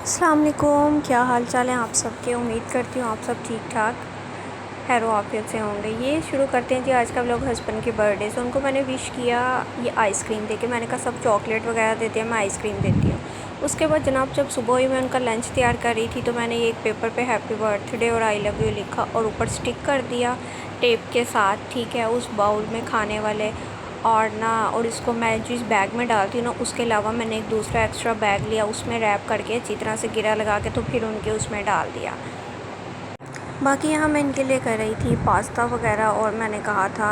अस्सलाम वालेकुम, क्या हाल चाल है आप सबके। उम्मीद करती हूँ आप सब ठीक ठाक खैरो आफियत से होंगे। ये शुरू करते हैं जी आज का व्लॉग। हस्बैंड की बर्थडे से उनको मैंने विश किया ये आइसक्रीम दे के। मैंने कहा सब चॉकलेट वगैरह देते हैं, मैं आइसक्रीम देती हूँ। उसके बाद जनाब जब सुबह ही मैं उनका लंच तैयार कर रही थी तो मैंने ये एक पेपर पे हैप्पी बर्थडे और आई लव यू लिखा और ऊपर स्टिक कर दिया टेप के साथ, ठीक है, उस बाउल में खाने वाले। और इसको मैं जिस बैग में डालती हूँ ना, उसके अलावा मैंने एक दूसरा एक्स्ट्रा बैग लिया, उसमें रैप करके अच्छी तरह से गिरा लगा के तो फिर उनके उसमें डाल दिया। बाकी यहाँ मैं इनके लिए कर रही थी पास्ता वगैरह और मैंने कहा था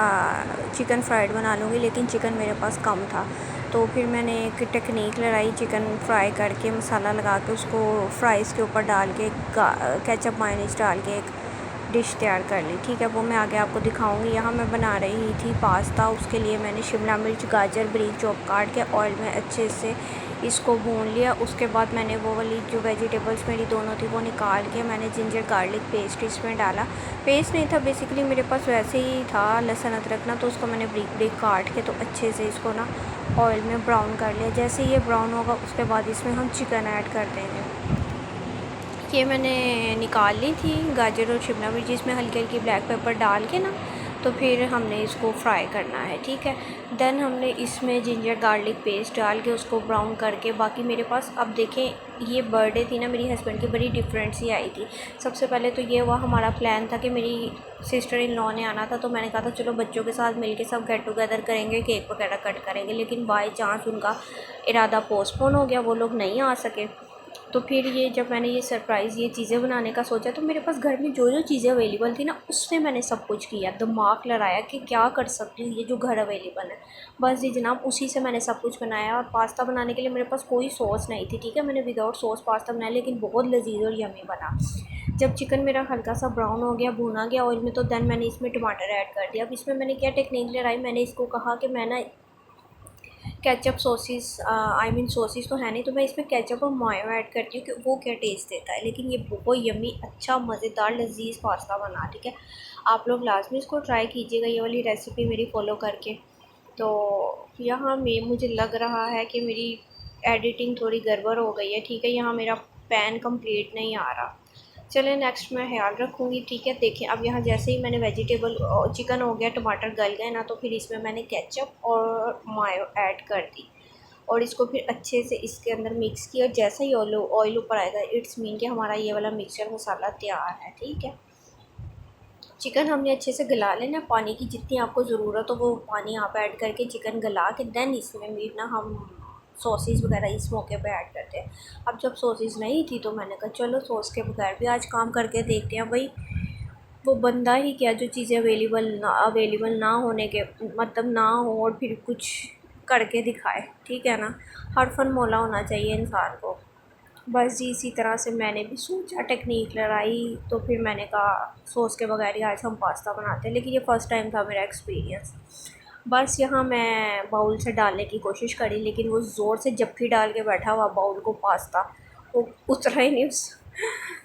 चिकन फ्राइड बना लूँगी, लेकिन चिकन मेरे पास कम था। तो फिर मैंने एक टेक्निक लगाई, चिकन फ्राई करके मसाला लगा के उसको फ्राइज़ के ऊपर डाल के केचप मायोनीज़ डाल के एक डिश तैयार कर ली, ठीक है। वो मैं आगे आपको दिखाऊंगी। यहाँ मैं बना रही थी पास्ता। उसके लिए मैंने शिमला मिर्च गाजर बारीक चॉप काट के ऑयल में अच्छे से इसको भून लिया। उसके बाद मैंने वो वाली जो वेजिटेबल्स मेरी दोनों थी वो निकाल के मैंने जिंजर गार्लिक पेस्ट इसमें डाला। पेस्ट नहीं था बेसिकली, मेरे पास वैसे ही था लहसुन अदरक ना, तो उसको मैंने बारीक बारीक काट के तो अच्छे से इसको ना ऑयल में ब्राउन कर लिया। जैसे ये ब्राउन होगा उसके बाद इसमें हम चिकन ऐड कर देंगे। ये मैंने निकाल ली थी गाजर और शिमला मिर्च, इसमें हल्की हल्की ब्लैक पेपर डाल के ना तो फिर हमने इसको फ्राई करना है, ठीक है। देन हमने इसमें जिंजर गार्लिक पेस्ट डाल के उसको ब्राउन करके बाकी मेरे पास अब देखें ये बर्थडे थी ना मेरी हस्बैंड की, बड़ी डिफरेंट सी आई थी। सबसे पहले तो ये हुआ हमारा प्लान था कि मेरी सिस्टर इन लॉ ने आना था, तो मैंने कहा था चलो बच्चों के साथ मिलके सब गेट टुगेदर करेंगे, केक वगैरह कट करेंगे, लेकिन बाई चांस उनका इरादा पोस्टपोन हो गया, वो लोग नहीं आ सके। तो फिर ये जब मैंने ये सरप्राइज़ ये चीज़ें बनाने का सोचा तो मेरे पास घर में जो जो चीज़ें अवेलेबल थी ना उससे मैंने सब कुछ किया, दिमाग लड़ाया कि क्या कर सकती हूँ, ये जो घर अवेलेबल है बस जी जनाब उसी से मैंने सब कुछ बनाया। और पास्ता बनाने के लिए मेरे पास कोई सॉस नहीं थी, ठीक है, मैंने विदाउट सॉस पास्ता बनाया, लेकिन बहुत लजीज और यमी बना। जब चिकन मेरा हल्का सा ब्राउन हो गया भुना गया ऑयल में, तो देन मैंने इसमें टमाटर ऐड कर दिया। अब इसमें मैंने क्या टेक्निक लगाई, मैंने इसको कहा कि मैं ना ketchup sauces I mean sauces तो है नहीं, तो मैं इसमें केचप और मायो ऐड करती हूँ कि वो क्या टेस्ट देता है। लेकिन ये बहुत यमी अच्छा मज़ेदार लजीज पास्ता बना, ठीक है। आप लोग लाजमी इसको ट्राई कीजिएगा ये वाली रेसिपी मेरी फॉलो करके। तो यहाँ में मुझे लग रहा है कि मेरी एडिटिंग थोड़ी गड़बड़ हो गई है, ठीक है। यहाँ मेरा पैन कंप्लीट नहीं आ रहा, चलें नेक्स्ट मैं ख्याल रखूँगी, ठीक है। देखिए अब यहाँ जैसे ही मैंने वेजिटेबल चिकन हो गया टमाटर गल गए ना, तो फिर इसमें मैंने केचप और मायो ऐड कर दी और इसको फिर अच्छे से इसके अंदर मिक्स किया। जैसे ही ऑयल ऊपर आएगा इट्स मीन कि हमारा ये वाला मिक्सचर मसाला तैयार है, ठीक है। चिकन हमने अच्छे से गला लेना, पानी की जितनी आपको ज़रूरत हो वो पानी आप ऐड करके चिकन गला के देन इसमें भी ना हम सॉसेस वगैरह इस मौके पे ऐड करते हैं। अब जब सॉसेस नहीं थी तो मैंने कहा चलो सॉस के बगैर भी आज काम करके देखते हैं भाई। वो बंदा ही क्या जो चीज़ें अवेलेबल ना होने के मतलब ना हो और फिर कुछ करके दिखाए, ठीक है ना। हर फन मौला होना चाहिए इंसान को। बस जी इसी तरह से मैंने भी सोचा टेक्निक लगाई, तो फिर मैंने कहा सॉस के बगैर ही आज हम पास्ता बनाते हैं, लेकिन ये फ़र्स्ट टाइम था मेरा एक्सपीरियंस। बस यहाँ मैं बाउल से डालने की कोशिश करी, लेकिन वो ज़ोर से जप्फी डाल के बैठा हुआ बाउल को पास्ता, वो उतरा ही नहीं उस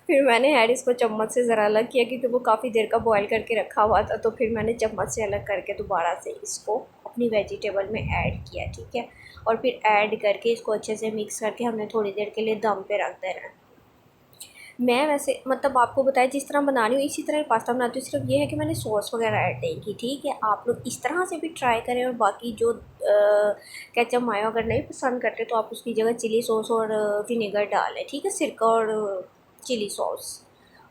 फिर मैंने हेड इसको चम्मच से ज़रा अलग किया क्योंकि वो काफ़ी देर का बॉयल करके रखा हुआ था, तो फिर मैंने चम्मच से अलग करके दोबारा से इसको अपनी वेजिटेबल में ऐड किया, ठीक है। और फिर ऐड करके इसको अच्छे से मिक्स करके हमने थोड़ी देर के लिए दम पे रख देना है। मैं वैसे मतलब आपको बताया जिस तरह बना रही हूँ इसी तरह ही पास्ता बनाती हूँ, सिर्फ ये है कि मैंने सॉस वगैरह ऐड नहीं की, ठीक है। आप लोग इस तरह से भी ट्राई करें। और बाकी जो केचप मायो अगर नहीं पसंद करते तो आप उसकी जगह चिली सॉस और विनेगर डालें, ठीक है, सिरका और चिली सॉस।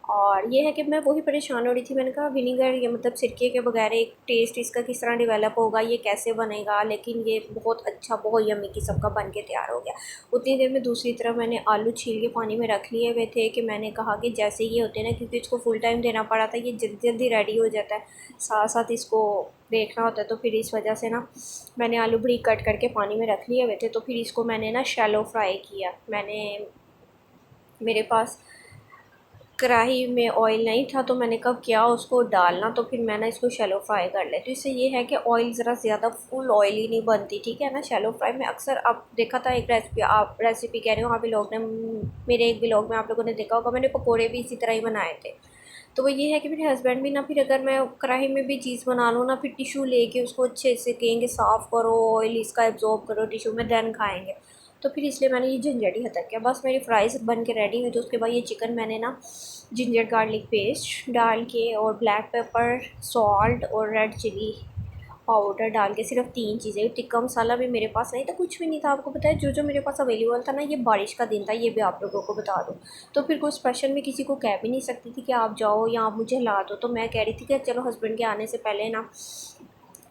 और ये है कि मैं वही परेशान हो रही थी, मैंने कहा विनीगर ये मतलब सिरके के बगैर एक टेस्ट इसका किस तरह डेवलप होगा, ये कैसे बनेगा, लेकिन ये बहुत अच्छा बहुत यम्मी किस्म का बन के तैयार हो गया। उतनी देर में दूसरी तरफ मैंने आलू छील के पानी में रख लिए हुए थे कि मैंने कहा कि जैसे ये होते हैं ना, क्योंकि इसको फुल टाइम देना पड़ा था, ये जल्दी जल्दी रेडी हो जाता है, साथ साथ इसको देखना होता है, तो फिर इस वजह से ना मैंने आलू बरीक कट करके पानी में रख लिए हुए थे। तो फिर इसको मैंने ना शैलो फ्राई किया। मेरे पास कढ़ाई में ऑयल नहीं था तो मैंने कहा क्या उसको डालना, तो फिर मैं ना इसको शैलो फ्राई कर लेती हूँ। इससे ये है कि ऑयल ज़रा ज़्यादा फुल ऑयली नहीं बनती, ठीक है ना। शैलो फ्राई में अक्सर आप देखा था एक रेसिपी, आप रेसिपी कह रहे हो, आप लोग ने मेरे एक ब्लॉग में आप लोगों ने देखा होगा, मैंने पकोड़े भी इसी तरह ही बनाए थे। तो वो ये है कि मेरे हस्बैंड भी ना फिर अगर मैं कढ़ाई में भी चीज़ बना लूँ ना, फिर टिशू लेके उसको अच्छे से कहेंगे साफ़ करो, ऑयल इसका एब्जॉर्ब करो टिशू में, देन खाएँगे। तो फिर इसलिए मैंने ये झंझट ही खत्म किया। बस मेरी फ़्राइज़ बन के रेडी हुई, तो उसके बाद ये चिकन मैंने ना जिंजर गार्लिक पेस्ट डाल के और ब्लैक पेपर, सॉल्ट और रेड चिली पाउडर डाल के, सिर्फ 3 चीज़ें, टिक्का मसाला भी मेरे पास नहीं था, कुछ भी नहीं था। आपको पता है जो जो मेरे पास अवेलेबल था ना, ये बारिश का दिन था, ये भी आप लोगों को बता दूँ। तो फिर कोई स्पेशल मैं किसी को कह भी नहीं सकती थी कि आप जाओ या आप मुझे ला दो। तो मैं कह रही थी कि चलो हस्बैंड के आने से पहले ना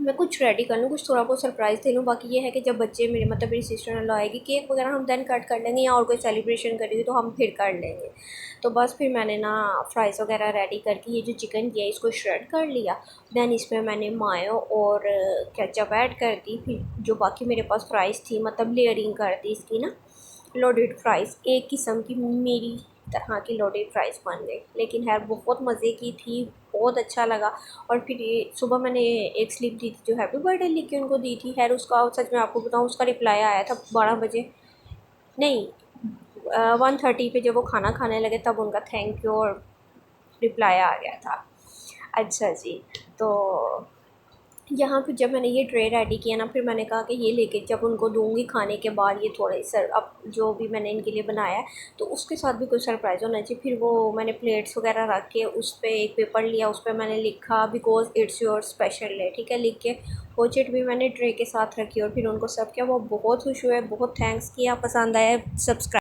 मैं कुछ रेडी कर लूँ, कुछ थोड़ा बहुत सरप्राइज़ दे लूँ। बाकी ये है कि जब बच्चे मेरे मतलब मेरी सिस्टर इन लॉ आएगी, केक वगैरह हम दैन कट कर लेंगे, या और कोई सेलिब्रेशन करेगी तो हम फिर कर लेंगे। तो बस फिर मैंने ना फ्राइज़ वगैरह रेडी करके ये जो चिकन किया इसको श्रेड कर लिया। दैन इसमें मैंने मायो और केचप ऐड कर दी। फिर जो बाकी मेरे पास फ्राइज़ थी, मतलब लेयरिंग कर दी इसकी ना, लोडेड फ्राइज़, एक किस्म की मेरी तरह की लोडेड फ्राइज़ बन गई। लेकिन खैर बहुत मज़े की थी, बहुत अच्छा लगा। और फिर ये सुबह मैंने एक स्लिप दी थी जो हैप्पी बर्थडे लिख के उनको दी थी। खैर उसका सच में आपको बताऊँ, उसका रिप्लाई आया था 12 बजे, नहीं 1:30 पे, जब वो खाना खाने लगे तब उनका थैंक यू और रिप्लाई आ गया था। अच्छा जी। तो यहाँ पे जब मैंने ये ट्रे रेडी किया ना, फिर मैंने कहा कि ये लेके जब उनको दूँगी खाने के बाद, ये थोड़े सर अब जो भी मैंने इनके लिए बनाया है तो उसके साथ भी कोई सरप्राइज़ होना चाहिए। फिर वो मैंने प्लेट्स वगैरह रख के उस पे एक पेपर लिया, उस पे मैंने लिखा because it's your special day, ठीक है, लिख के वो चिट भी मैंने ट्रे के साथ रखी और फिर उनको सर्व किया। वो बहुत खुश हुए, बहुत थैंक्स किया, पसंद आया, सब्सक्राइब